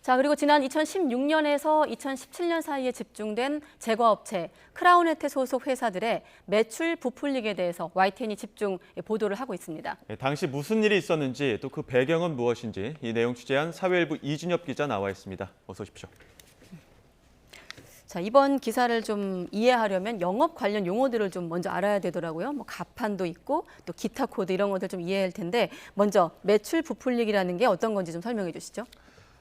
자, 그리고 지난 2016년에서 2017년 사이에 집중된 제과업체 크라운혜태 소속 회사들의 매출 부풀리기에 대해서 YTN이 집중 보도를 하고 있습니다. 당시 무슨 일이 있었는지 또 그 배경은 무엇인지 이 내용 취재한 사회일부 이준엽 기자 나와 있습니다. 어서 오십시오. 자, 이번 기사를 좀 이해하려면 영업 관련 용어들을 좀 먼저 알아야 되더라고요. 뭐 가판도 있고 또 기타 코드 이런 것들 좀 이해할 텐데 먼저 매출 부풀리기라는 게 어떤 건지 좀 설명해 주시죠.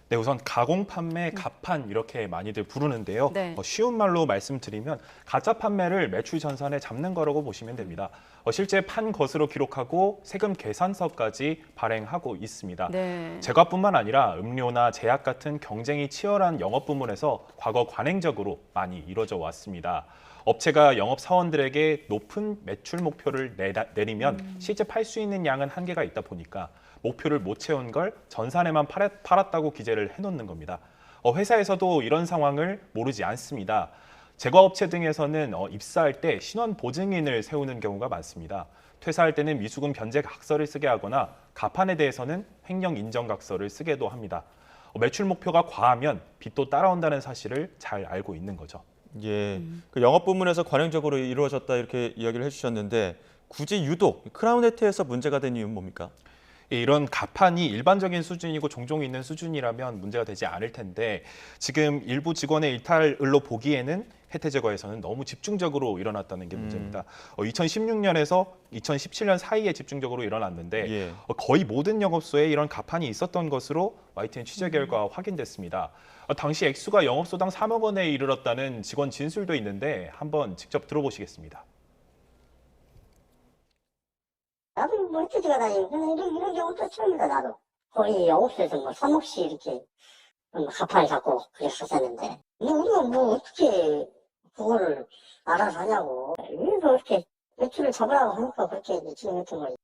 네, 우선 가공 판매, 가판 이렇게 많이들 부르는데요. 네. 쉬운 말로 말씀드리면 가짜 판매를 매출 전산에 잡는 거라고 보시면 됩니다. 실제 판 것으로 기록하고 세금 계산서까지 발행하고 있습니다. 네. 제과뿐만 아니라 음료나 제약 같은 경쟁이 치열한 영업 부문에서 과거 관행적으로 많이 이루어져 왔습니다. 업체가 영업 사원들에게 높은 매출 목표를 내리면 실제 팔 수 있는 양은 한계가 있다 보니까 목표를 못 채운 걸 전산에만 팔았다고 기재를 해놓는 겁니다. 회사에서도 이런 상황을 모르지 않습니다. 제과업체 등에서는 입사할 때 신원 보증인을 세우는 경우가 많습니다. 퇴사할 때는 미수금 변제 각서를 쓰게 하거나 가판에 대해서는 횡령 인정 각서를 쓰게도 합니다. 매출 목표가 과하면 빚도 따라온다는 사실을 잘 알고 있는 거죠. 예, 그 영업 부문에서 관행적으로 이루어졌다 이렇게 이야기를 해주셨는데 굳이 유독 크라운혜태에서 문제가 된 이유는 뭡니까? 이런 가판이 일반적인 수준이고 종종 있는 수준이라면 문제가 되지 않을 텐데 지금 일부 직원의 일탈을로 보기에는 혜태제과에서는 너무 집중적으로 일어났다는 게 문제입니다. 2016년에서 2017년 사이에 집중적으로 일어났는데 예. 거의 모든 영업소에 이런 가판이 있었던 것으로 YTN 취재 결과 확인됐습니다. 당시 액수가 영업소당 3억 원에 이르렀다는 직원 진술도 있는데 한번 직접 들어보시겠습니다. 나도 뭐 혜태제가 다니고 이런 경우도 처음이다. 나도 거의 영업소에서 뭐 3억씩 이렇게 가판을 잡고 그랬었는데 우리가 뭐 어떻게 그거를 알아서 하냐고. 그래서 이렇게 매출을 잡으라고 하니까 그렇게 진행했던 거지.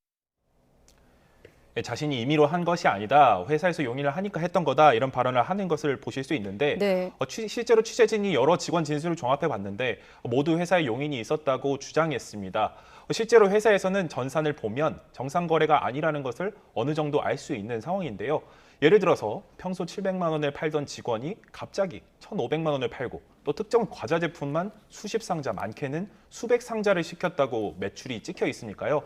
자신이 임의로 한 것이 아니다, 회사에서 용인을 하니까 했던 거다 이런 발언을 하는 것을 보실 수 있는데 네. 실제로 취재진이 여러 직원 진술을 종합해 봤는데 모두 회사에 용인이 있었다고 주장했습니다. 실제로 회사에서는 전산을 보면 정상 거래가 아니라는 것을 어느 정도 알 수 있는 상황인데요. 예를 들어서 평소 700만 원을 팔던 직원이 갑자기 1,500만 원을 팔고 또 특정 과자 제품만 수십 상자, 많게는 수백 상자를 시켰다고 매출이 찍혀 있으니까요.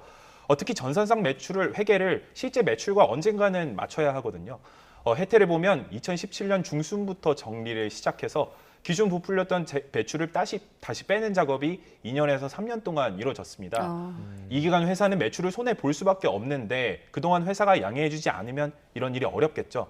특히 전산상 매출을 회계를 실제 매출과 언젠가는 맞춰야 하거든요. 혜태를 보면 2017년 중순부터 정리를 시작해서 기존 부풀렸던 매출을 다시 빼는 작업이 2년에서 3년 동안 이루어졌습니다. 이 기간 회사는 매출을 손해 볼 수밖에 없는데 그동안 회사가 양해해주지 않으면 이런 일이 어렵겠죠.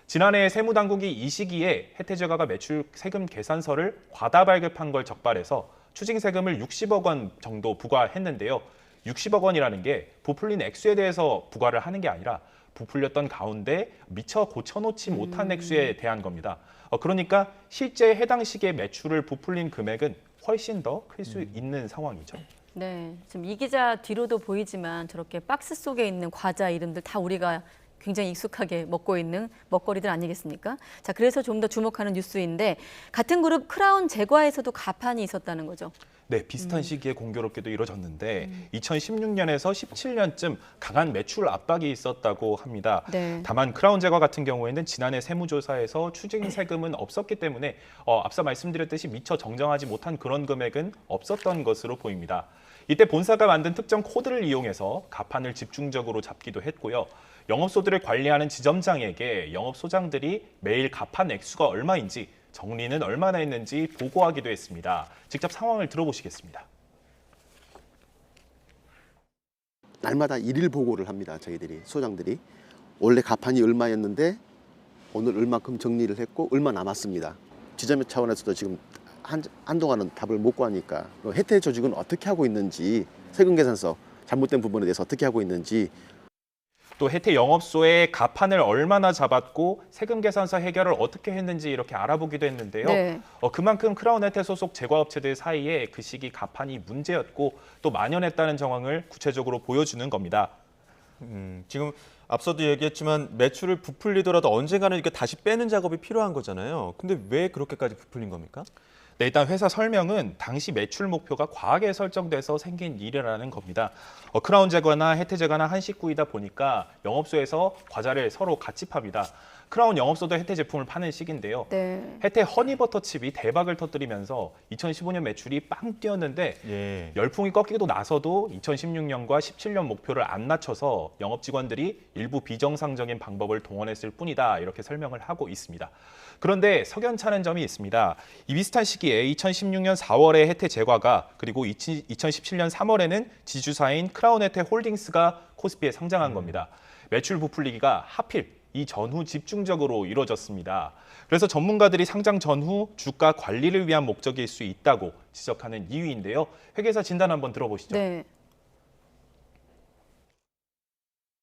지난해 세무당국이 이 시기에 혜태제과가 매출 세금 계산서를 과다 발급한 걸 적발해서 추징세금을 60억 원 정도 부과했는데요. 60억 원이라는 게 부풀린 액수에 대해서 부과를 하는 게 아니라 부풀렸던 가운데 미처 고쳐놓지 못한 액수에 대한 겁니다. 그러니까 실제 해당 시기에 매출을 부풀린 금액은 훨씬 더 클 수 있는 상황이죠. 네, 지금 이 기자 뒤로도 보이지만 저렇게 박스 속에 있는 과자 이름들 다 우리가 굉장히 익숙하게 먹고 있는 먹거리들 아니겠습니까? 자, 그래서 좀 더 주목하는 뉴스인데 같은 그룹 크라운 제과에서도 가판이 있었다는 거죠. 네, 비슷한 시기에 공교롭게도 이루어졌는데 2016년에서 17년쯤 강한 매출 압박이 있었다고 합니다. 네. 다만 크라운 제과 같은 경우에는 지난해 세무조사에서 추징 세금은 없었기 때문에 앞서 말씀드렸듯이 미처 정정하지 못한 그런 금액은 없었던 것으로 보입니다. 이때 본사가 만든 특정 코드를 이용해서 가판을 집중적으로 잡기도 했고요. 영업소들을 관리하는 지점장에게 영업소장들이 매일 가판 액수가 얼마인지 정리는 얼마나 했는지 보고하기도 했습니다. 직접 상황을 들어보시겠습니다. 날마다 일일 보고를 합니다. 저희들이 소장들이 원래 가판이 얼마였는데 오늘 얼마큼 정리를 했고 얼마 남았습니다. 지점 차원에서도 지금 한동안은 답을 못 구하니까 혜태 조직은 어떻게 하고 있는지 세금 계산서 잘못된 부분에 대해서 어떻게 하고 있는지 또 혜태 영업소에 가판을 얼마나 잡았고 세금 계산서 해결을 어떻게 했는지 이렇게 알아보기도 했는데요. 네. 그만큼 크라운 혜태 소속 제과업체들 사이에 그 시기 가판이 문제였고 또 만연했다는 정황을 구체적으로 보여주는 겁니다. 지금 앞서도 얘기했지만 매출을 부풀리더라도 언젠가는 이렇게 다시 빼는 작업이 필요한 거잖아요. 근데 왜 그렇게까지 부풀린 겁니까? 네, 일단 회사 설명은 당시 매출 목표가 과하게 설정돼서 생긴 일이라는 겁니다. 크라운 제과나 혜태 제과나 한식구이다 보니까 영업소에서 과자를 서로 같이 팝니다. 크라운 영업소득 혜태 제품을 파는 시기인데요. 네. 혜태 허니버터칩이 대박을 터뜨리면서 2015년 매출이 빵 뛰었는데 예. 열풍이 꺾이고 나서도 2016년과 17년 목표를 안 낮춰서 영업 직원들이 일부 비정상적인 방법을 동원했을 뿐이다 이렇게 설명을 하고 있습니다. 그런데 석연찮은 점이 있습니다. 이 비슷한 시기에 2016년 4월에 혜태 제과가 그리고 2017년 3월에는 지주사인 크라운 혜태 홀딩스가 코스피에 상장한 겁니다. 매출 부풀리기가 하필 이 전후 집중적으로 이루어졌습니다. 그래서 전문가들이 상장 전후 주가 관리를 위한 목적일 수 있다고 지적하는 이유인데요. 회계사 진단 한번 들어보시죠. 네.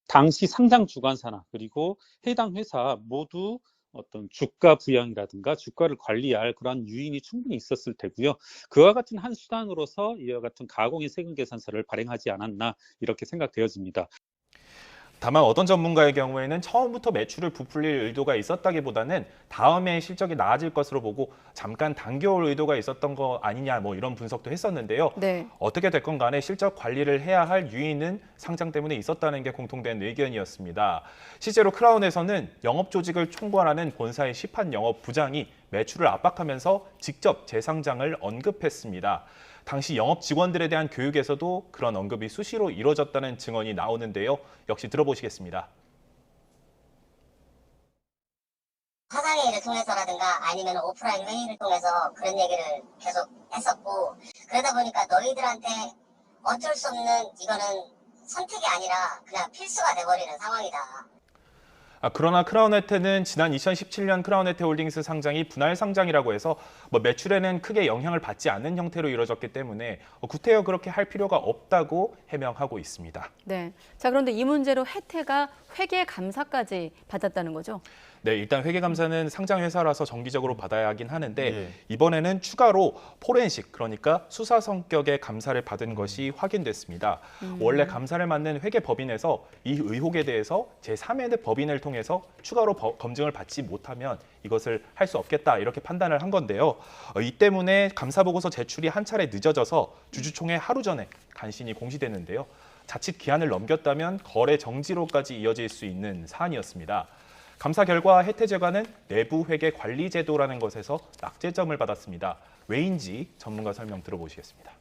당시 상장 주관사나 그리고 해당 회사 모두 어떤 주가 부양이라든가 주가를 관리할 그런 유인이 충분히 있었을 테고요. 그와 같은 한 수단으로서 이와 같은 가공의 세금 계산서를 발행하지 않았나 이렇게 생각되어집니다. 다만 어떤 전문가의 경우에는 처음부터 매출을 부풀릴 의도가 있었다기보다는 다음에 실적이 나아질 것으로 보고 잠깐 당겨올 의도가 있었던 거 아니냐 뭐 이런 분석도 했었는데요. 네. 어떻게 됐건 간에 실적 관리를 해야 할 유인은 상장 때문에 있었다는 게 공통된 의견이었습니다. 실제로 크라운에서는 영업 조직을 총괄하는 본사의 시판 영업 부장이 매출을 압박하면서 직접 재상장을 언급했습니다. 당시 영업 직원들에 대한 교육에서도 그런 언급이 수시로 이루어졌다는 증언이 나오는데요. 역시 들어보시겠습니다. 화상회의를 통해서라든가 아니면 오프라인 회의를 통해서 그런 얘기를 계속 했었고, 그러다 보니까 너희들한테 어쩔 수 없는 이거는 선택이 아니라 그냥 필수가 돼버리는 상황이다. 그러나 크라운 혜태는 지난 2017년 크라운 혜태 홀딩스 상장이 분할 상장이라고 해서 매출에는 크게 영향을 받지 않는 형태로 이루어졌기 때문에 구태여 그렇게 할 필요가 없다고 해명하고 있습니다. 네. 자, 그런데 이 문제로 혜태가 회계 감사까지 받았다는 거죠? 네, 일단 회계감사는 상장 회사라서 정기적으로 받아야 하긴 하는데 예. 이번에는 추가로 포렌식, 그러니까 수사 성격의 감사를 받은 것이 확인됐습니다. 원래 감사를 맡는 회계법인에서 이 의혹에 대해서 제3의 법인을 통해서 추가로 검증을 받지 못하면 이것을 할 수 없겠다 이렇게 판단을 한 건데요. 이 때문에 감사보고서 제출이 한 차례 늦어져서 주주총회 하루 전에 간신히 공시됐는데요. 자칫 기한을 넘겼다면 거래 정지로까지 이어질 수 있는 사안이었습니다. 감사 결과 혜태제과는 내부 회계 관리 제도라는 것에서 낙제점을 받았습니다. 왜인지 전문가 설명 들어보시겠습니다.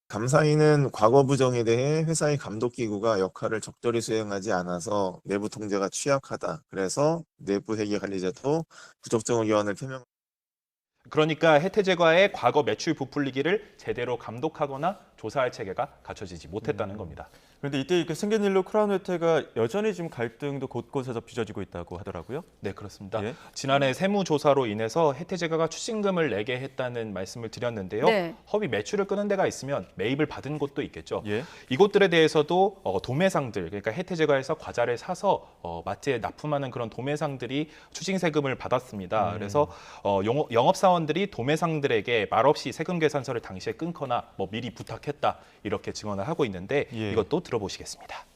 감사인은 과거 부정에 대해 회사의 감독기구가 역할을 적절히 수행하지 않아서 내부 통제가 취약하다. 그래서 내부 회계 관리 제도 부적정 의견을 표명. 그러니까 혜태제과의 과거 매출 부풀리기를 제대로 감독하거나 조사할 체계가 갖춰지지 못했다는 겁니다. 그런데 이때 이렇게 생긴 일로 크라운 혜태가 여전히 지금 갈등도 곳곳에서 빚어지고 있다고 하더라고요. 네, 그렇습니다. 예. 지난해 세무조사로 인해서 혜태제과가 추징금을 내게 했다는 말씀을 드렸는데요. 네. 허위 매출을 끄는 데가 있으면 매입을 받은 곳도 있겠죠. 예. 이곳들에 대해서도 도매상들, 그러니까 혜태제과에서 과자를 사서 마트에 납품하는 그런 도매상들이 추징세금을 받았습니다. 그래서 영업사원들이 도매상들에게 말없이 세금 계산서를 당시에 끊거나 미리 부탁했다 이렇게 증언을 하고 있는데 예. 이것도 들어보시겠습니다.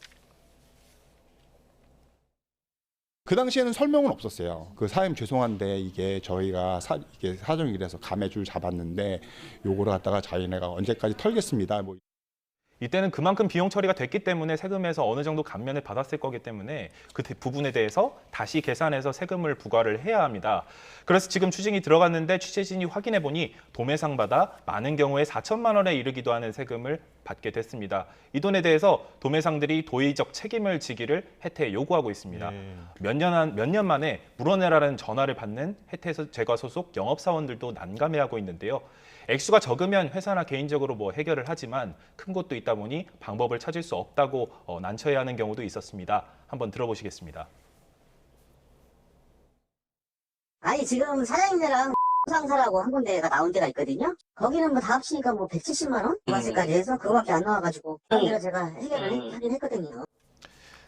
그 당시에는 설명은 없었어요. 그 사장님 죄송한데 이게 저희가 이게 사정이라서 감해줄 잡았는데 요거를 갖다가 자기네가 언제까지 털겠습니다. 뭐. 이때는 그만큼 비용 처리가 됐기 때문에 세금에서 어느 정도 감면을 받았을 거기 때문에 그 부분에 대해서 다시 계산해서 세금을 부과를 해야 합니다. 그래서 지금 추징이 들어갔는데 취재진이 확인해 보니 도매상마다 많은 경우에 4천만 원에 이르기도 하는 세금을 받게 됐습니다. 이 돈에 대해서 도매상들이 도의적 책임을 지기를 혜태에 요구하고 있습니다. 예. 몇 년 만에 물어내라는 전화를 받는 혜태제과 소속 영업사원들도 난감해하고 있는데요. 액수가 적으면 회사나 개인적으로 해결을 하지만 큰 곳도 있다 보니 방법을 찾을 수 없다고 난처해하는 경우도 있었습니다. 한번 들어보시겠습니다. 아니 지금 사장님네랑 상사라고 한 군데가 나온 데가 있거든요. 거기는 다 합치니까 170만 원? 과세까지 해서 그거밖에 안 나와가지고 그래서 제가 해결을 하긴 했거든요.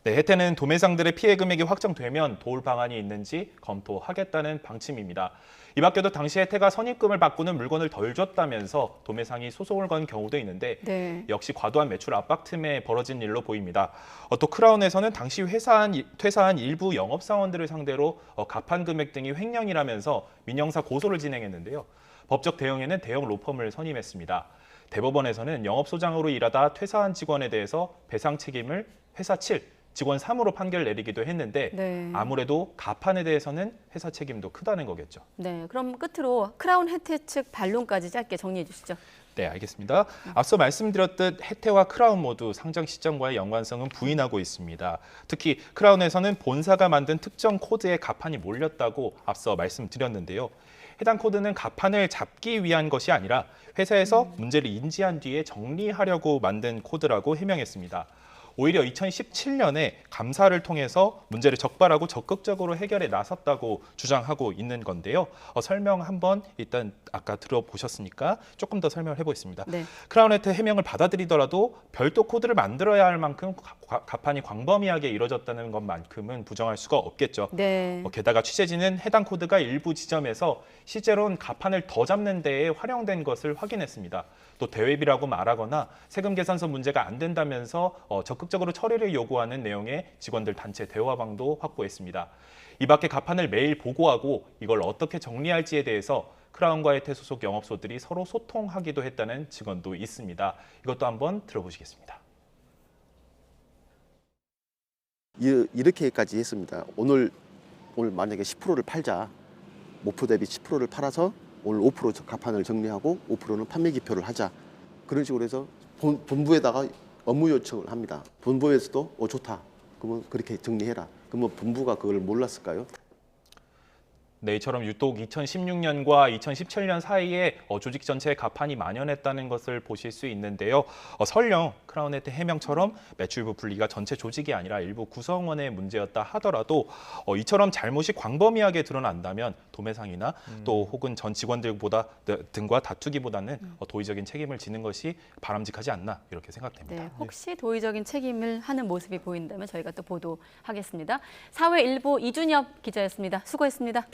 네, 혜태는 도매상들의 피해 금액이 확정되면 도울 방안이 있는지 검토하겠다는 방침입니다. 이 밖에도 당시 혜태가 선입금을 바꾸는 물건을 덜 줬다면서 도매상이 소송을 건 경우도 있는데 네. 역시 과도한 매출 압박 틈에 벌어진 일로 보입니다. 또 크라운에서는 당시 퇴사한 일부 영업사원들을 상대로 가판 금액 등이 횡령이라면서 민형사 고소를 진행했는데요. 법적 대응에는 대형 로펌을 선임했습니다. 대법원에서는 영업소장으로 일하다 퇴사한 직원에 대해서 배상 책임을 회사 측, 직원 3으로 판결 내리기도 했는데 네. 아무래도 가판에 대해서는 회사 책임도 크다는 거겠죠. 네, 그럼 끝으로 크라운 혜태 측 반론까지 짧게 정리해 주시죠. 네, 알겠습니다. 앞서 말씀드렸듯 혜태와 크라운 모두 상장 시점과의 연관성은 부인하고 있습니다. 특히 크라운에서는 본사가 만든 특정 코드에 가판이 몰렸다고 앞서 말씀드렸는데요. 해당 코드는 가판을 잡기 위한 것이 아니라 회사에서 문제를 인지한 뒤에 정리하려고 만든 코드라고 해명했습니다. 오히려 2017년에 감사를 통해서 문제를 적발하고 적극적으로 해결에 나섰다고 주장하고 있는 건데요. 설명 한번 일단 아까 들어보셨으니까 조금 더 설명을 해보겠습니다. 네. 크라운 혜태 해명을 받아들이더라도 별도 코드를 만들어야 할 만큼 가판이 광범위하게 이뤄졌다는 것만큼은 부정할 수가 없겠죠. 네. 게다가 취재진은 해당 코드가 일부 지점에서 실제로는 가판을 더 잡는 데에 활용된 것을 확인했습니다. 또 대외비라고 말하거나 세금 계산서 문제가 안 된다면서 적극적으로 처리를 요구하는 내용의 직원들 단체 대화방도 확보했습니다. 이 밖에 가판을 매일 보고하고 이걸 어떻게 정리할지에 대해서 크라운과 혜태 소속 영업소들이 서로 소통하기도 했다는 증언도 있습니다. 이것도 한번 들어보시겠습니다. 이렇게까지 했습니다. 오늘 만약에 10%를 팔자. 목표 대비 10%를 팔아서 오늘 5% 가판을 정리하고 5%는 판매 기표를 하자. 그런 식으로 해서 본부에다가 업무 요청을 합니다. 본부에서도 좋다. 그러면 그렇게 정리해라. 그러면 본부가 그걸 몰랐을까요? 네, 이처럼 유독 2016년과 2017년 사이에 조직 전체에 가판이 만연했다는 것을 보실 수 있는데요. 설령 크라운 혜태 해명처럼 매출 부풀리가 전체 조직이 아니라 일부 구성원의 문제였다 하더라도 이처럼 잘못이 광범위하게 드러난다면 도매상이나 또 혹은 전 직원들보다 등과 다투기보다는 도의적인 책임을 지는 것이 바람직하지 않나 이렇게 생각됩니다. 네, 혹시 도의적인 책임을 하는 모습이 보인다면 저희가 또 보도하겠습니다. 사회일보 이준엽 기자였습니다. 수고했습니다.